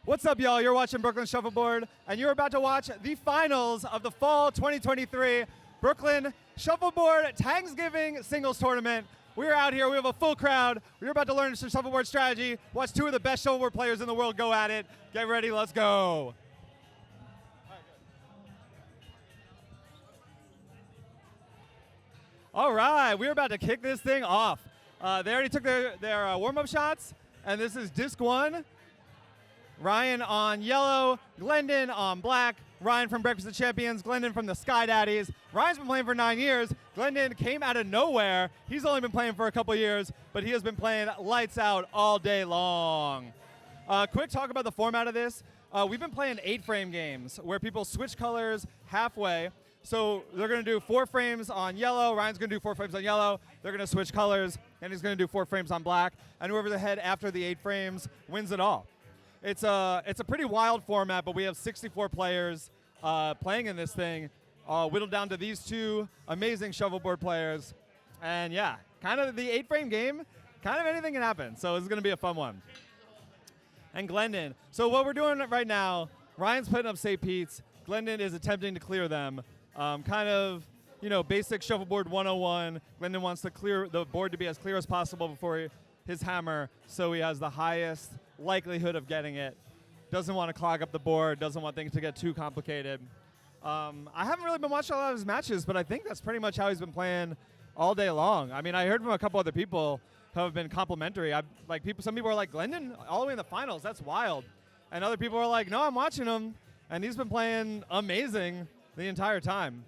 What's up, y'all? You're watching Brooklyn Shuffleboard, and you're about to watch the finals of the Fall 2023 Brooklyn Shuffleboard Tangsgiving Singles Tournament. We're out here. We have a full crowd. We're about to learn some shuffleboard strategy. Watch two of the best shuffleboard players in the world go at it. Get ready. Let's go. All right. We're about to kick this thing off. They already took their warm-up shots, and this is disc one. Ryan on yellow, Glendan on black. Ryan from Breakfast of Champions, Glendan from the Sky Daddies. Ryan's been playing for 9 years. Glendan came out of nowhere. He's only been playing for a couple years, but he has been playing lights out all day long. Quick talk about the format of this. We've been playing 8-frame games where people switch colors halfway. So they're going to do 4 frames on yellow. Ryan's going to do 4 frames on yellow. They're going to switch colors, and he's going to do 4 frames on black. And whoever's ahead after the 8 frames wins it all. It's a pretty wild format, but we have 64 players playing in this thing, whittled down to these two amazing shuffleboard players. And yeah, kind of the 8-frame game, kind of anything can happen. So it's going to be a fun one. And Glendan. So what we're doing right now, Ryan's putting up St. Pete's. Glendan is attempting to clear them. Kind of, basic shuffleboard 101. Glendan wants to clear the board to be as clear as possible before his hammer, so he has the highest likelihood of getting it. Doesn't want to clog up the board, doesn't want things to get too complicated. I haven't really been watching a lot of his matches, but I think that's pretty much how he's been playing all day long. I mean, I heard from a couple other people who have been complimentary. Some people are like, Glendan, all the way in the finals, that's wild. And other people are like, no, I'm watching him, and he's been playing amazing the entire time.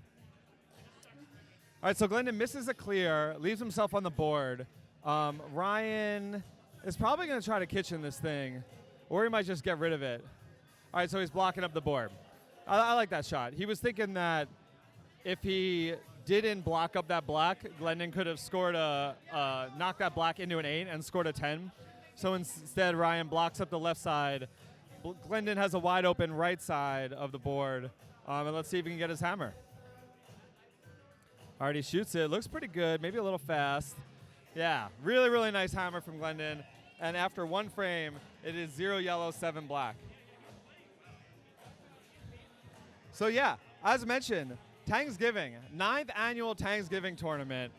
All right, so Glendan misses a clear, leaves himself on the board. Ryan is probably going to try to kitchen this thing, or he might just get rid of it. All right, so he's blocking up the board. I like that shot. He was thinking that if he didn't block up that black, Glendan could have scored knocked that black into an 8 and scored a 10. So instead, Ryan blocks up the left side. Glendan has a wide open right side of the board. And let's see if he can get his hammer. All right, he shoots it. Looks pretty good, maybe a little fast. Yeah, really, really nice hammer from Glendan. And after 1 frame, it is 0 yellow, 7 black. So yeah, as mentioned, Tangsgiving, 9th annual Tangsgiving tournament.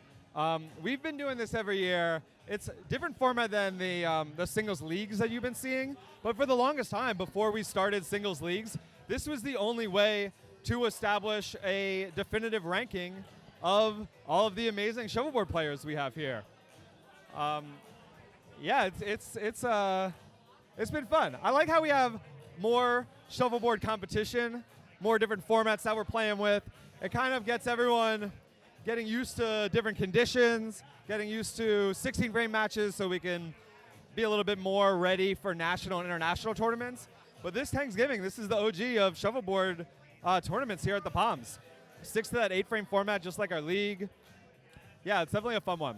We've been doing this every year. It's a different format than the singles leagues that you've been seeing. But for the longest time, before we started singles leagues, this was the only way to establish a definitive ranking of all of the amazing shuffleboard players we have here. Yeah, it's been fun. I like how we have more shuffleboard competition, more different formats that we're playing with. It kind of gets everyone getting used to different conditions, getting used to 16-frame matches so we can be a little bit more ready for national and international tournaments. But this Tangsgiving, this is the OG of shuffleboard tournaments here at the Palms. Sticks to that 8-frame format just like our league. Yeah, it's definitely a fun one.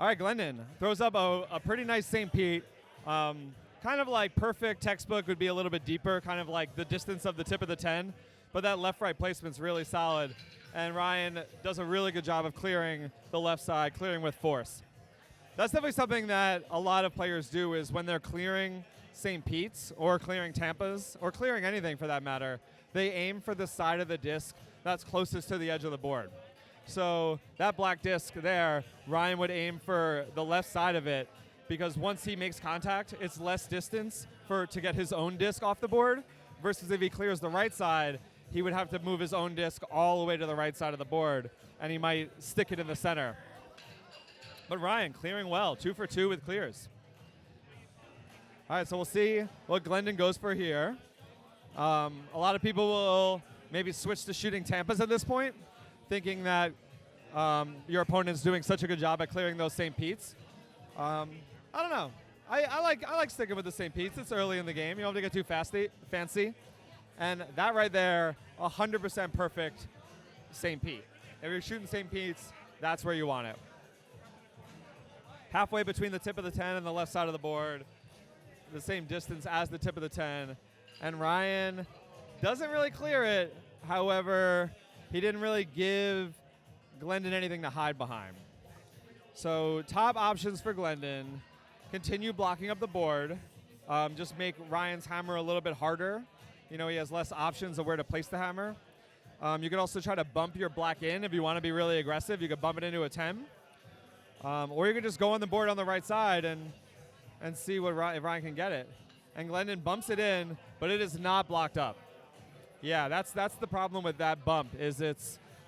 All right, Glendan throws up a pretty nice St. Pete. Kind of like perfect textbook would be a little bit deeper, kind of like the distance of the tip of the 10. But that left-right placement's really solid. And Ryan does a really good job of clearing the left side, clearing with force. That's definitely something that a lot of players do is when they're clearing St. Pete's or clearing Tampa's or clearing anything for that matter, they aim for the side of the disc that's closest to the edge of the board. So that black disc there, Ryan would aim for the left side of it because once he makes contact, it's less distance to get his own disc off the board versus if he clears the right side, he would have to move his own disc all the way to the right side of the board and he might stick it in the center. But Ryan clearing well, 2 for 2 with clears. All right, so we'll see what Glendan goes for here. A lot of people will maybe switch to shooting Tampa's at this point, thinking that your opponent's doing such a good job at clearing those St. Pete's. I don't know. I like sticking with the St. Pete's. It's early in the game. You don't have to get too fancy. And that right there, 100% perfect St. Pete. If you're shooting St. Pete's, that's where you want it. Halfway between the tip of the 10 and the left side of the board, the same distance as the tip of the 10. And Ryan doesn't really clear it. However, he didn't really give Glendan anything to hide behind. So top options for Glendan, continue blocking up the board. just make Ryan's hammer a little bit harder. He has less options of where to place the hammer. You could also try to bump your black in if you want to be really aggressive. You could bump it into a 10. Or you could just go on the board on the right side and see if Ryan can get it. And Glendan bumps it in, but it is not blocked up. Yeah, that's the problem with that bump, is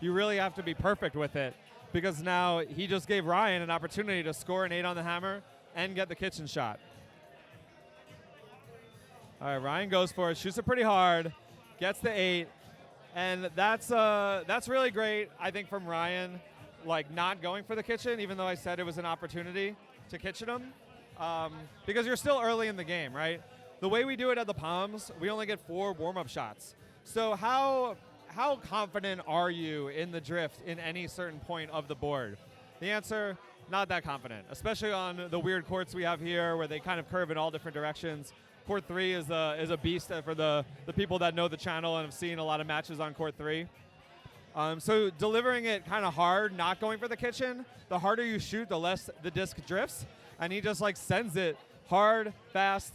you really have to be perfect with it, because now he just gave Ryan an opportunity to score an 8 on the hammer and get the kitchen shot. All right, Ryan goes for it, shoots it pretty hard, gets the 8, and that's really great, I think, from Ryan, like not going for the kitchen, even though I said it was an opportunity to kitchen him, because you're still early in the game, right? The way we do it at the Palms, we only get 4 warm-up shots. So how confident are you in the drift in any certain point of the board? The answer, not that confident, especially on the weird courts we have here where they kind of curve in all different directions. Court 3 is a beast for the people that know the channel and have seen a lot of matches on Court 3. So delivering it kind of hard, not going for the kitchen, the harder you shoot, the less the disc drifts. And he just like sends it hard, fast,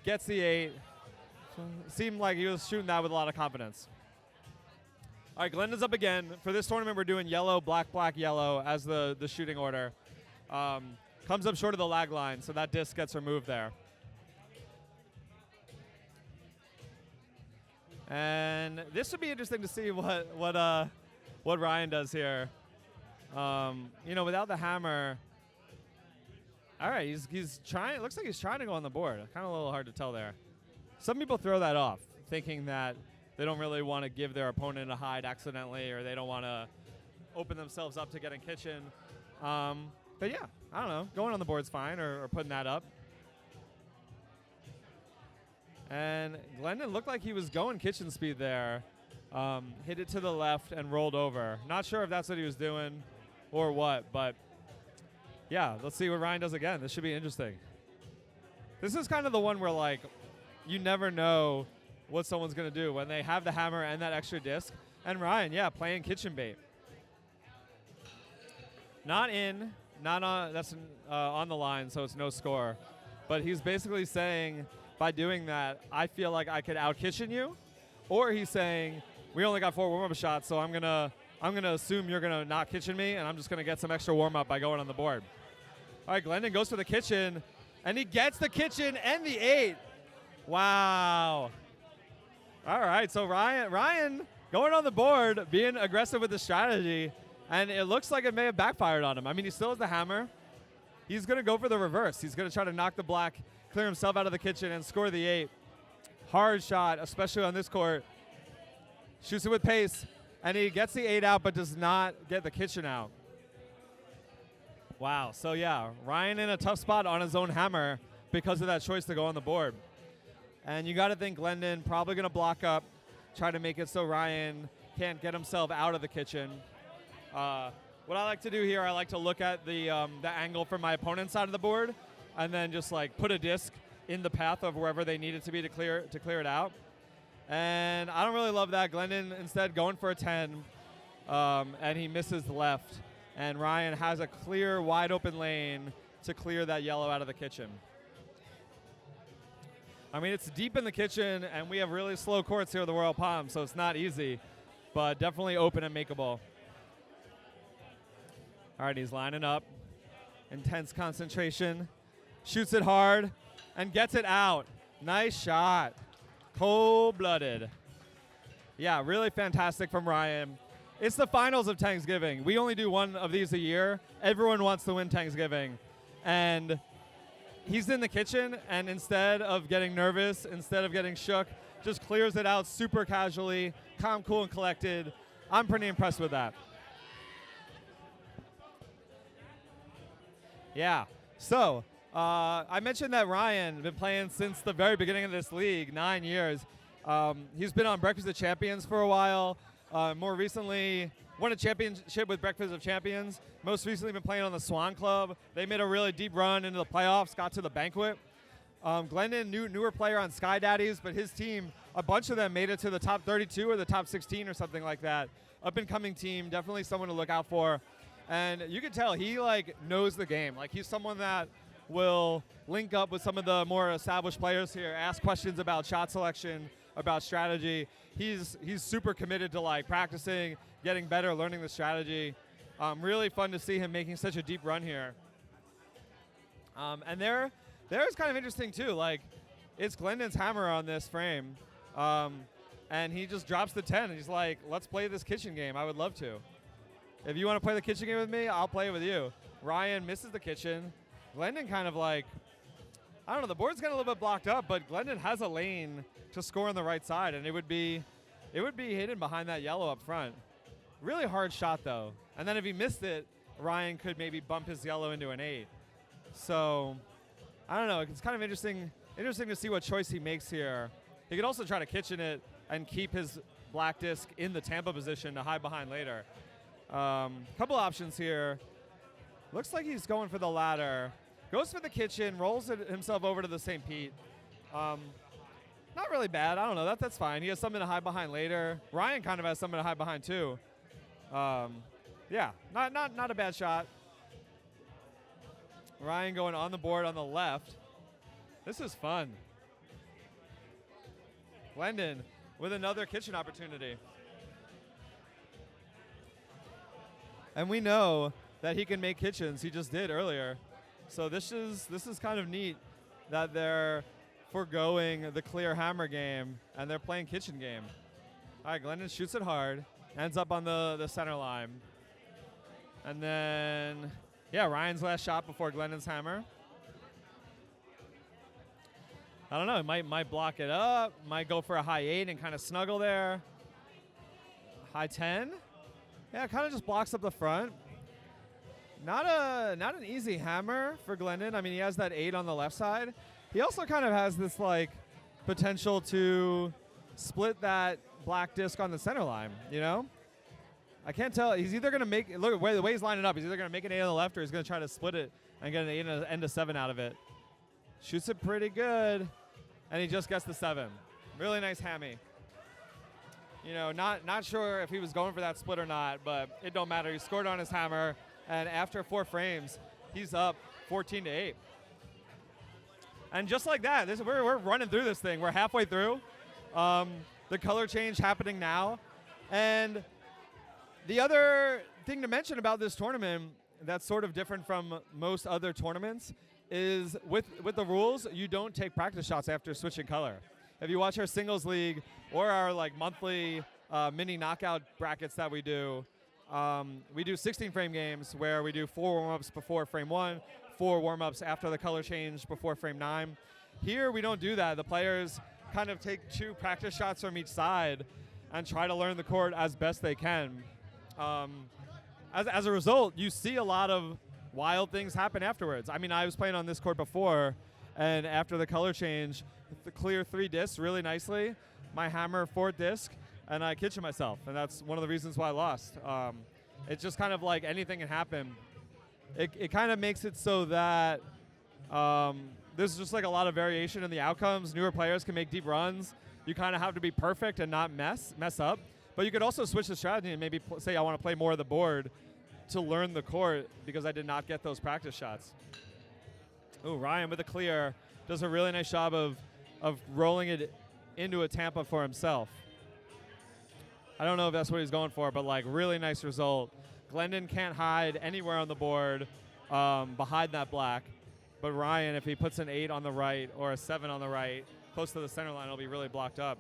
gets the 8. Seemed like he was shooting that with a lot of confidence. All right, Glendan's up again. For this tournament, we're doing yellow, black, black, yellow as the shooting order. Comes up short of the lag line, so that disc gets removed there. And this would be interesting to see what Ryan does here. Without the hammer. All right, he's trying. It looks like he's trying to go on the board. Kind of a little hard to tell there. Some people throw that off, thinking that they don't really want to give their opponent a hide accidentally, or they don't want to open themselves up to getting kitchen. But yeah, I don't know. Going on the board's fine, or putting that up. And Glendan looked like he was going kitchen speed there. Hit it to the left and rolled over. Not sure if that's what he was doing or what, but yeah, let's see what Ryan does again. This should be interesting. This is kind of the one where, like, you never know what someone's going to do when they have the hammer and that extra disc. And Ryan, yeah, playing kitchen bait. Not in, not on, that's on the line, so it's no score. But he's basically saying, by doing that, I feel like I could out-kitchen you. Or he's saying, we only got 4 warm-up shots, so I'm gonna assume you're gonna not kitchen me, and I'm just gonna get some extra warm-up by going on the board. All right, Glendan goes for the kitchen, and he gets the kitchen and the 8. Wow. All right, so Ryan going on the board, being aggressive with the strategy, and it looks like it may have backfired on him. I mean, he still has the hammer. He's going to go for the reverse. He's going to try to knock the black, clear himself out of the kitchen, and score the 8. Hard shot, especially on this court. Shoots it with pace, and he gets the 8 out, but does not get the kitchen out. Wow, so yeah, Ryan in a tough spot on his own hammer because of that choice to go on the board. And you got to think Glendan probably going to block up, try to make it so Ryan can't get himself out of the kitchen. What I like to do here, I like to look at the angle from my opponent's side of the board, and then just like put a disc in the path of wherever they need it to be to clear it out. And I don't really love that. Glendan instead going for a 10, and he misses the left. And Ryan has a clear, wide open lane to clear that yellow out of the kitchen. I mean, it's deep in the kitchen, and we have really slow courts here at the Royal Palms, so it's not easy, but definitely open and makeable. All right, he's lining up. Intense concentration. Shoots it hard and gets it out. Nice shot. Cold-blooded. Yeah, really fantastic from Ryan. It's the finals of Tangsgiving. We only do one of these a year. Everyone wants to win Tangsgiving. And he's in the kitchen, and instead of getting nervous, instead of getting shook, just clears it out super casually, calm, cool, and collected. I'm pretty impressed with that. Yeah, so I mentioned that Ryan been playing since the very beginning of this league, 9 years. He's been on Breakfast of Champions for a while. More recently, won a championship with Breakfast of Champions. Most recently been playing on the Swan Club. They made a really deep run into the playoffs, got to the banquet. Glendan, newer player on Sky Daddies, but his team, a bunch of them made it to the top 32 or the top 16 or something like that. Up-and-coming team, definitely someone to look out for. And you can tell he like knows the game. Like he's someone that will link up with some of the more established players here, ask questions about shot selection, about strategy. He's super committed to like practicing, getting better, learning the strategy. Really fun to see him making such a deep run here. And there's kind of interesting too. Like, it's Glendan's hammer on this frame, and he just drops the 10. And he's like, "Let's play this kitchen game. I would love to. If you want to play the kitchen game with me, I'll play it with you." Ryan misses the kitchen. Glendan kind of like, I don't know. The board's getting a little bit blocked up, but Glendan has a lane to score on the right side, and it would be hidden behind that yellow up front. Really hard shot though. And then if he missed it, Ryan could maybe bump his yellow into an 8. So I don't know. It's kind of interesting to see what choice he makes here. He could also try to kitchen it and keep his black disc in the Tampa position to hide behind later. Couple options here. Looks like he's going for the ladder. Goes for the kitchen, rolls it himself over to the St. Pete. Not really bad. I don't know. That's fine. He has something to hide behind later. Ryan kind of has something to hide behind too. Yeah, not a bad shot. Ryan going on the board on the left. This is fun. Glendan with another kitchen opportunity. And we know that he can make kitchens. He just did earlier. So this is kind of neat that they're foregoing the clear hammer game and they're playing kitchen game. All right, Glendan shoots it hard, ends up on the center line. And then, yeah, Ryan's last shot before Glendan's hammer. I don't know, might block it up, might go for a high 8 and kind of snuggle there. High 10. Yeah, kind of just blocks up the front. Not an easy hammer for Glendan. I mean, he has that 8 on the left side. He also kind of has this like potential to split that black disc on the center line, you know? I can't tell. He's either going to make, look at the way he's lining up, he's either going to make an 8 on the left or he's going to try to split it and get an 8 and end a 7 out of it. Shoots it pretty good, and he just gets the 7. Really nice hammy. You know, not sure if he was going for that split or not, but it don't matter. He scored on his hammer, and after 4 frames, he's up 14-8. And just like that, we're running through this thing. We're halfway through. The color change happening now. And the other thing to mention about this tournament that's sort of different from most other tournaments is with the rules, you don't take practice shots after switching color. If you watch our singles league or our like monthly mini knockout brackets that we do 16 frame games where we do 4 warm-ups before frame 1, 4 warm-ups after the color change before frame 9. Here we don't do that. The players kind of take 2 practice shots from each side and try to learn the court as best they can. As a result, you see a lot of wild things happen afterwards. I mean, I was playing on this court before, and after the color change, the clear 3 discs really nicely, my hammer 4th disc, and I kitchen myself, and that's one of the reasons why I lost. It's just kind of like anything can happen. It kind of makes it so that there's just like a lot of variation in the outcomes. Newer players can make deep runs. You kind of have to be perfect and not mess up. But you could also switch the strategy and maybe say I want to play more of the board to learn the court because I did not get those practice shots. Ooh, Ryan with a clear does a really nice job of rolling it into a Tampa for himself. I don't know if that's what he's going for, but like really nice result. Glendan can't hide anywhere on the board behind that black. But Ryan, if he puts an 8 on the right or a 7 on the right, close to the center line, it'll be really blocked up.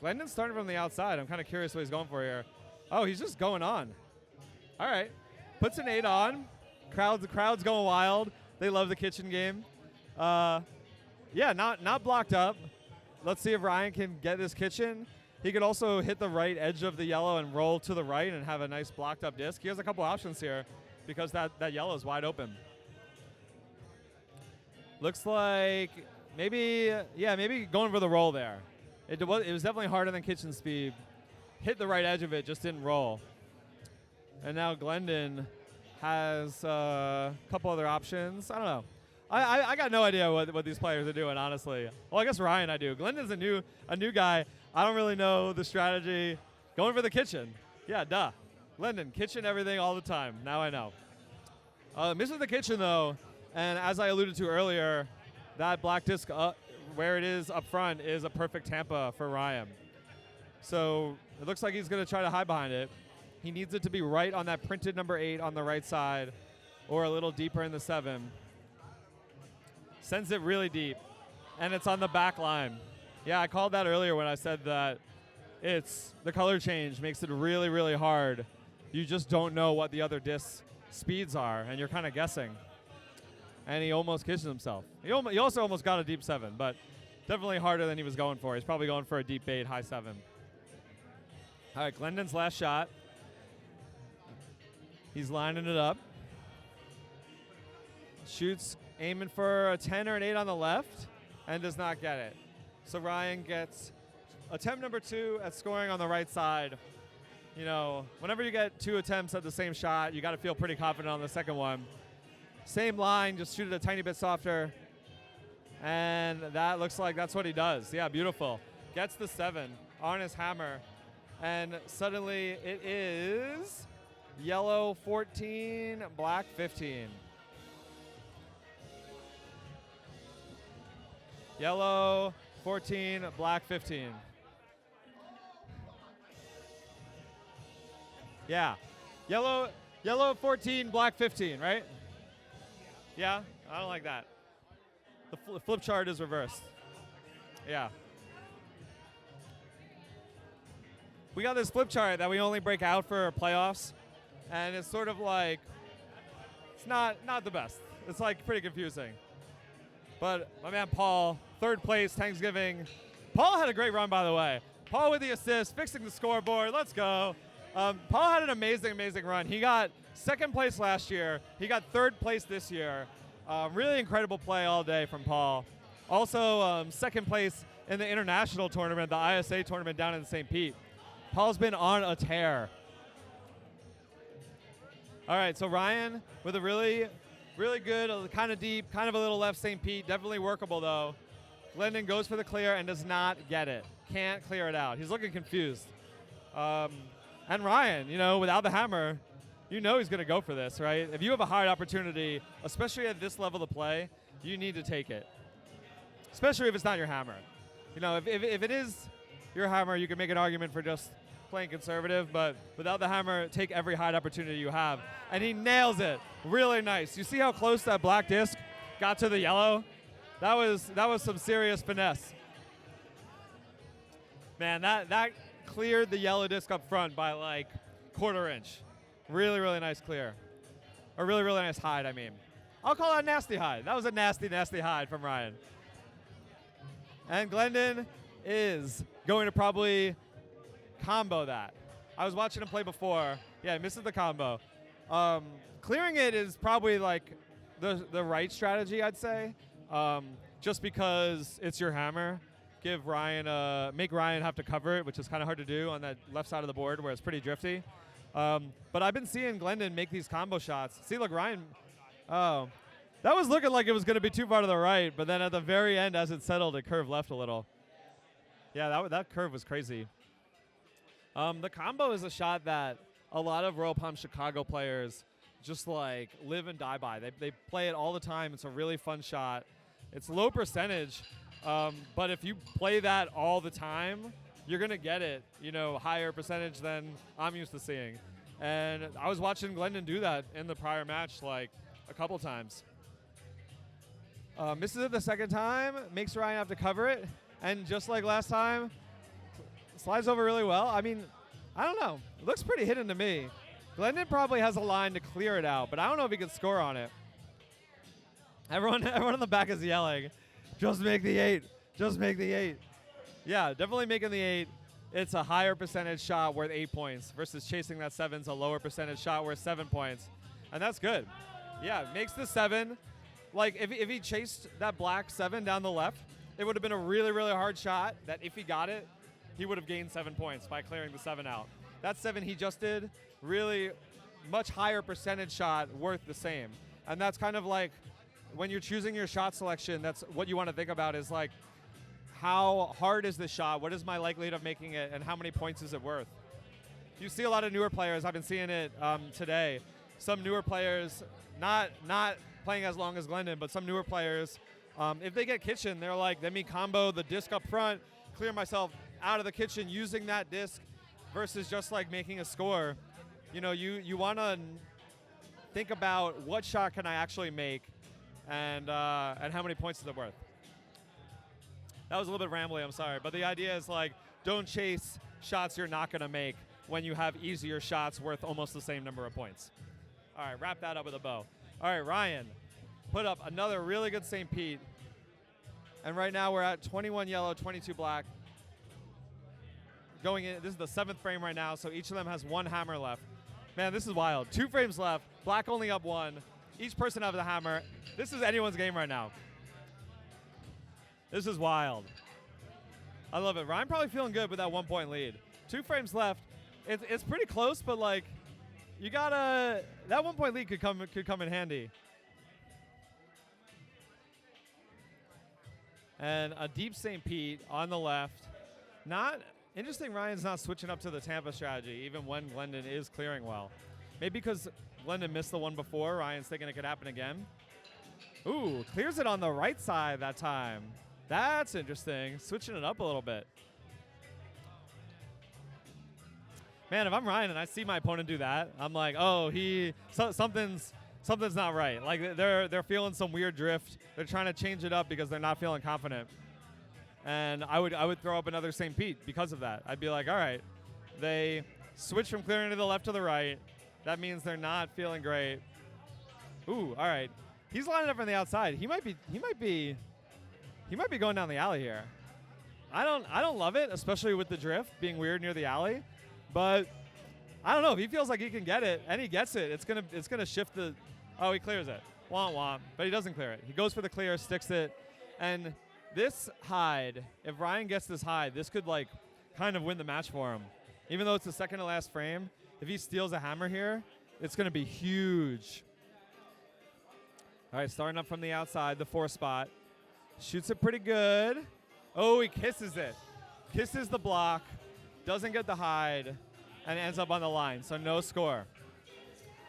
Glendan's starting from the outside. I'm kind of curious what he's going for here. Oh, he's just going on. All right. Puts an 8 on. The crowd's going wild. They love the kitchen game. Yeah, not blocked up. Let's see if Ryan can get this kitchen. He could also hit the right edge of the yellow and roll to the right and have a nice blocked up disc. He has a couple options here because that yellow is wide open. Looks like maybe going for the roll there. It was definitely harder than kitchen speed. Hit the right edge of it, just didn't roll. And now Glendan has a couple other options. I don't know. I got no idea what these players are doing, honestly. Well, I guess Ryan I do. Glendan's a new guy. I don't really know the strategy. Going for the kitchen. Yeah, duh. Glendan, kitchen everything all the time. Now I know. Misses the kitchen, though, And as I alluded to earlier, that black disc where it is up front is a perfect tampa for Ryan. So it looks like he's going to try to hide behind it. He needs it to be right on that printed number 8 on the right side or a little deeper in the 7. Sends it really deep, and it's on the back line. Yeah, I called that earlier when I said that it's the color change makes it really, really hard. You just don't know what the other disc's speeds are, and you're kind of guessing. And he almost kisses himself. He also almost got a deep 7, but definitely harder than he was going for. He's probably going for a deep 8, high 7. All right, Glendan's last shot. He's lining it up. Shoots, aiming for a 10 or an 8 on the left, and does not get it. So Ryan gets attempt number 2 at scoring on the right side. You know, whenever you get 2 attempts at the same shot, you got to feel pretty confident on the second one. Same line, just shoot it a tiny bit softer. And that looks like that's what he does. Yeah, beautiful. Gets the 7 on his hammer. And suddenly it is yellow 14, black 15. Yellow 14, black 15. Yeah. Yellow 14, black 15, right? Yeah? I don't like that. The flip chart is reversed. Yeah. We got this flip chart that we only break out for playoffs, and it's sort of like, it's not the best. It's like pretty confusing. But my man Paul, 3rd place, Tangsgiving. Paul had a great run, by the way. Paul with the assist, fixing the scoreboard. Let's go. Paul had an amazing, amazing run. He got 2nd place last year. He got 3rd place this year. Really incredible play all day from Paul. Also, 2nd place in the international tournament, the ISA tournament down in St. Pete. Paul's been on a tear. All right, so Ryan with a really, really good, kind of deep, kind of a little left St. Pete. Definitely workable, though. Glendan goes for the clear and does not get it. Can't clear it out. He's looking confused. And Ryan, you know, without the hammer, you know he's going to go for this, right? If you have a hard opportunity, especially at this level of play, you need to take it. Especially if it's not your hammer. You know, if it is your hammer, you can make an argument for just playing conservative, but without the hammer, take every hide opportunity you have. And he nails it. Really nice. You see how close that black disc got to the yellow? That was some serious finesse. Man, that cleared the yellow disc up front by like 1/4 inch. Really, really nice clear. Or really, really nice hide, I mean. I'll call that a nasty hide. That was a nasty, nasty hide from Ryan. And Glendan is going to probably combo that. I was watching him play before. Yeah, he misses the combo. Clearing it is probably like the right strategy, I'd say. Just because it's your hammer. Make Ryan have to cover it, which is kind of hard to do on that left side of the board where it's pretty drifty. But I've been seeing Glendan make these combo shots. See, look, Ryan. Oh, that was looking like it was going to be too far to the right, but then at the very end, as it settled, it curved left a little. Yeah, that curve was crazy. The combo is a shot that a lot of Royal Palms Chicago players just like live and die by. They play it all the time. It's a really fun shot. It's low percentage, but if you play that all the time, you're going to get it, you know, higher percentage than I'm used to seeing. And I was watching Glendan do that in the prior match like a couple times. Misses it the 2nd time, makes Ryan have to cover it, and just like last time, slides over really well. I mean, I don't know. It looks pretty hidden to me. Glendan probably has a line to clear it out, but I don't know if he can score on it. Everyone in the back is yelling, just make the 8. Just make the 8. Yeah, definitely making the 8. It's a higher percentage shot worth 8 points versus chasing that 7's a lower percentage shot worth 7 points. And that's good. Yeah, makes the 7. Like, if he chased that black 7 down the left, it would have been a really, really hard shot that if he got it, he would have gained 7 points by clearing the 7 out. That 7 he just did, really much higher percentage shot worth the same. And that's kind of like when you're choosing your shot selection, that's what you want to think about is like, how hard is this shot? What is my likelihood of making it? And how many points is it worth? You see a lot of newer players. I've been seeing it today. Some newer players not playing as long as Glendan, but some newer players, if they get kitchen, they're like, let me combo the disc up front, clear myself out of the kitchen using that disc versus just like making a score. You know, you want to think about what shot can I actually make and how many points is it worth. That was a little bit rambly, I'm sorry. But the idea is like, don't chase shots you're not going to make when you have easier shots worth almost the same number of points. All right, wrap that up with a bow. All right, Ryan put up another really good St. Pete. And right now we're at 21 yellow, 22 black. Going in, this is the 7th frame right now, so each of them has 1 hammer left. Man, this is wild. 2 frames left, black only up 1. Each person has a hammer. This is anyone's game right now. This is wild. I love it. Ryan probably feeling good with that 1-point lead. 2 frames left. It's pretty close, but like, you gotta, that 1-point lead could come in handy. And a deep St. Pete on the left. Not interesting. Ryan's not switching up to the Tampa strategy, even when Glendan is clearing well. Maybe because Glendan missed the one before, Ryan's thinking it could happen again. Ooh, clears it on the right side that time. That's interesting. Switching it up a little bit. Man, if I'm Ryan and I see my opponent do that, I'm like, oh, something's not right. Like they're feeling some weird drift. They're trying to change it up because they're not feeling confident. And I would throw up another St. Pete because of that. I'd be like, all right, they switch from clearing to the left to the right. That means they're not feeling great. Ooh, all right. He's lining up from the outside. He might be going down the alley here. I don't love it, especially with the drift being weird near the alley. But I don't know, if he feels like he can get it and he gets it, it's gonna shift the. Oh, he clears it. Womp womp. But he doesn't clear it. He goes for the clear, sticks it, and this hide. If Ryan gets this hide, this could like kind of win the match for him. Even though it's the second to last frame, if he steals a hammer here, it's gonna be huge. All right, starting up from the outside, the 4 spot. Shoots it pretty good. Oh, he kisses it. Kisses the block. Doesn't get the hide. And ends up on the line. So no score.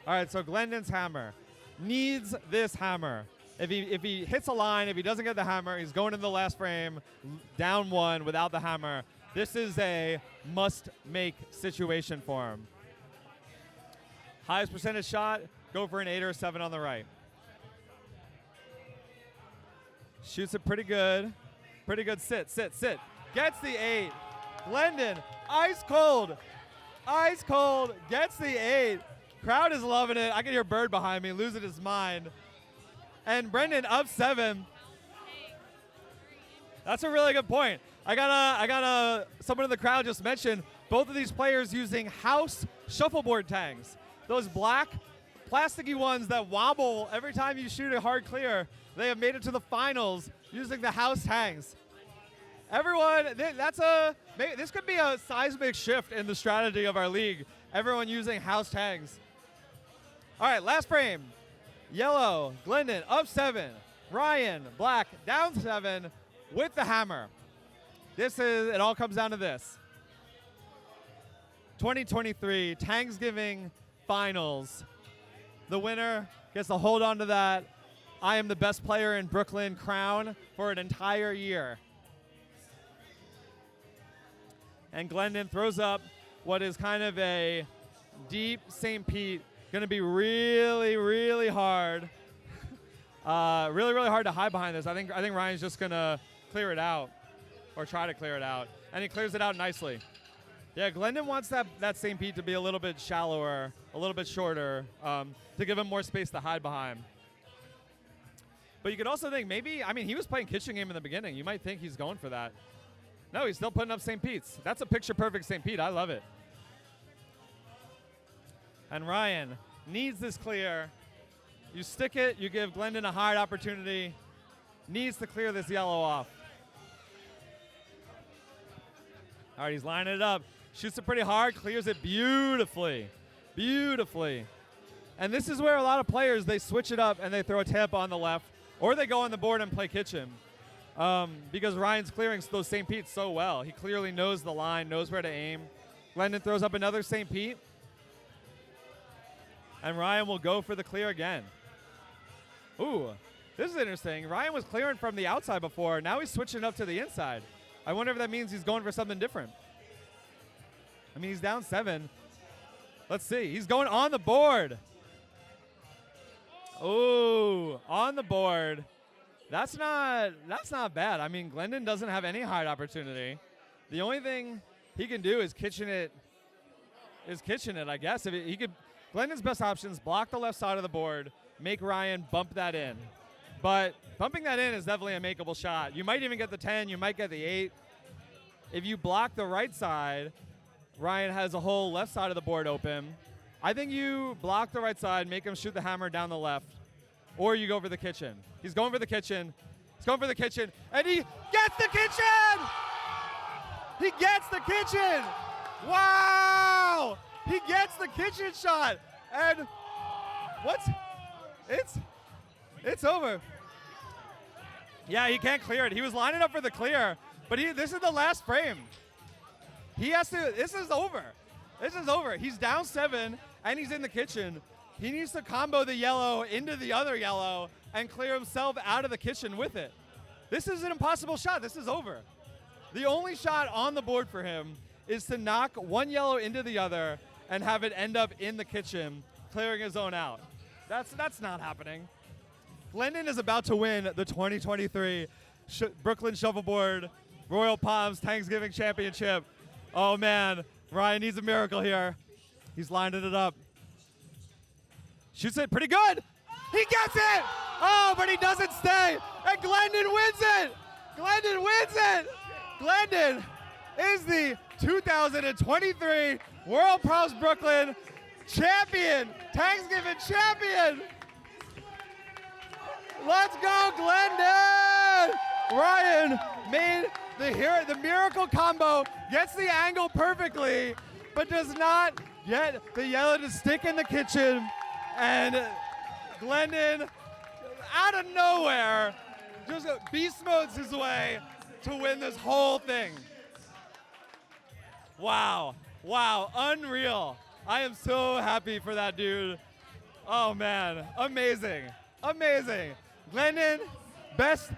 All right, so Glendan's hammer. Needs this hammer. If he hits a line, if he doesn't get the hammer, he's going in the last frame, down 1 without the hammer. This is a must-make situation for him. Highest percentage shot, go for an 8 or a 7 on the right. Shoots it pretty good. Pretty good sit. Gets the 8. Glendan, ice cold, gets the 8. Crowd is loving it. I can hear Bird behind me losing his mind. And Brendan up 7. That's a really good point. I got someone in the crowd just mentioned both of these players using house shuffleboard tangs. Those black plasticky ones that wobble every time you shoot a hard clear. They have made it to the finals using the house tangs. Everyone, this could be a seismic shift in the strategy of our league. Everyone using house tangs. All right, last frame. Yellow, Glendan up 7. Ryan, black, down 7 with the hammer. It all comes down to this. 2023 Tangsgiving Finals. The winner gets to hold on to that I am the best player in Brooklyn crown for an entire year. And Glendan throws up what is kind of a deep St. Pete. Going to be really, really hard. Really, really hard to hide behind this. I think Ryan's just going to clear it out or try to clear it out. And he clears it out nicely. Yeah, Glendan wants that St. Pete to be a little bit shallower, a little bit shorter, to give him more space to hide behind. But you could also think he was playing kitchen game in the beginning. You might think he's going for that. No, he's still putting up St. Pete's. That's a picture-perfect St. Pete. I love it. And Ryan needs this clear. You stick it. You give Glendan a hard opportunity. Needs to clear this yellow off. All right, he's lining it up. Shoots it pretty hard. Clears it beautifully. Beautifully. And this is where a lot of players, they switch it up and they throw a Tampa on the left. Or they go on the board and play kitchen. Because Ryan's clearing those St. Pete's so well. He clearly knows the line, knows where to aim. Glendan throws up another St. Pete. And Ryan will go for the clear again. Ooh, this is interesting. Ryan was clearing from the outside before. Now he's switching up to the inside. I wonder if that means he's going for something different. I mean, he's down 7. Let's see. He's going on the board. Ooh, on the board. That's not bad. I mean, Glendan doesn't have any hide opportunity. The only thing he can do is kitchen it, I guess. If he could, Glendan's best options: block the left side of the board, make Ryan bump that in. But bumping that in is definitely a makeable shot. You might even get the 10, you might get the 8. If you block the right side, Ryan has a whole left side of the board open. I think you block the right side, make him shoot the hammer down the left, or you go for the kitchen. He's going for the kitchen. He's going for the kitchen, and he gets the kitchen! He gets the kitchen! Wow! He gets the kitchen shot, and what? It's over. Yeah, he can't clear it. He was lining up for the clear, but this is the last frame. He has to, this is over. This is over. He's down 7, and he's in the kitchen. He needs to combo the yellow into the other yellow and clear himself out of the kitchen with it. This is an impossible shot. This is over. The only shot on the board for him is to knock one yellow into the other and have it end up in the kitchen, clearing his own out. That's not happening. Glendan is about to win the 2023 Brooklyn Shuffleboard Royal Palms Tangsgiving Championship. Oh man, Ryan needs a miracle here. He's lining it up. Shoots it pretty good. He gets it! Oh, but he doesn't stay. And Glendan wins it! Glendan wins it! Glendan is the 2023 Royal Palms Brooklyn champion, Tangsgiving champion. Let's go, Glendan! Ryan made the miracle combo, gets the angle perfectly, but does not get the yellow to stick in the kitchen. And Glendan, out of nowhere, just beast modes his way to win this whole thing. Wow, wow, unreal. I am so happy for that dude. Oh man, amazing, amazing. Glendan, best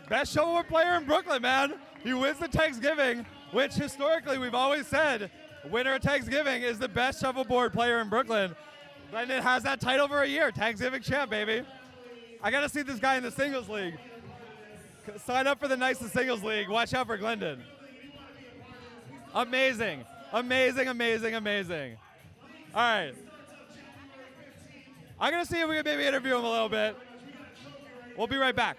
shuffleboard player in Brooklyn, man. He wins the Tangsgiving, which historically we've always said, winner of Tangsgiving is the best shuffleboard player in Brooklyn. Glendan has that title for a year, Tangsgiving champ, baby. I gotta see this guy in the singles league. Sign up for the nicest singles league. Watch out for Glendan. Amazing, amazing, amazing, amazing. All right. I'm gonna see if we can maybe interview him a little bit. We'll be right back.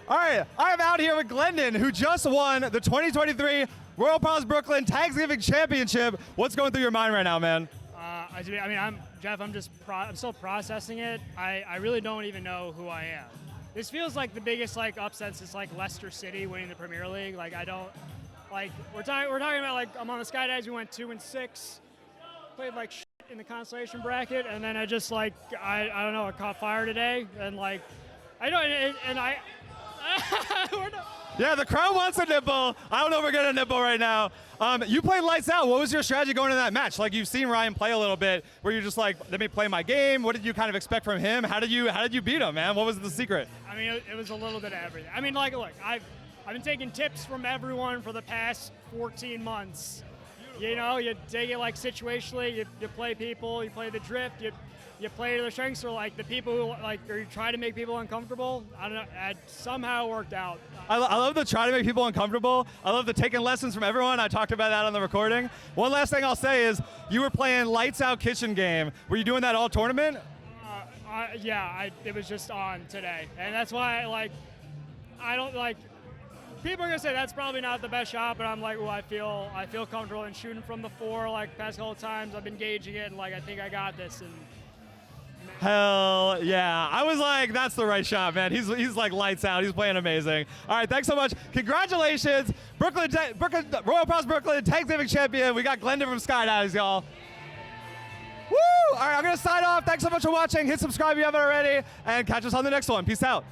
All right, I'm out here with Glendan, who just won the 2023 Royal Palms Brooklyn Tangsgiving Championship. What's going through your mind right now, man? I mean, Jeff. I'm still processing it. I really don't even know who I am. This feels like the biggest upset since Leicester City winning the Premier League. I don't we're talking about I'm on the Skydives. We went 2-6, played shit in the consolation bracket, and then I just I don't know. I caught fire today, and I don't and I. Yeah, the crowd wants a nipple. I don't know if we're getting a nipple right now. You played lights out. What was your strategy going into that match? You've seen Ryan play a little bit. Were you just let me play my game? What did you kind of expect from him? How did you beat him, man? What was the secret? I mean, it was a little bit of everything. I mean, look, I've been taking tips from everyone for the past 14 months. You know, you take it situationally. You play people. You play the drift. You play to their strengths, or the people who or you try to make people uncomfortable. I don't know. It somehow worked out. I love the try to make people uncomfortable. I love the taking lessons from everyone. I talked about that on the recording. One last thing I'll say is you were playing lights out kitchen game. Were you doing that all tournament? Yeah, it was just on today, and that's why I don't People are gonna say that's probably not the best shot, but I'm well, I feel comfortable in shooting from the 4. Past couple of times I've been gauging it, and I think I got this. And hell yeah. I was that's the right shot, man. He's lights out. He's playing amazing. All right, thanks so much. Congratulations, Brooklyn Royal Palms Brooklyn Tangsgiving champion. We got Glendan from Skydives, y'all. Woo! All right, I'm going to sign off. Thanks so much for watching. Hit subscribe if you haven't already, and catch us on the next one. Peace out.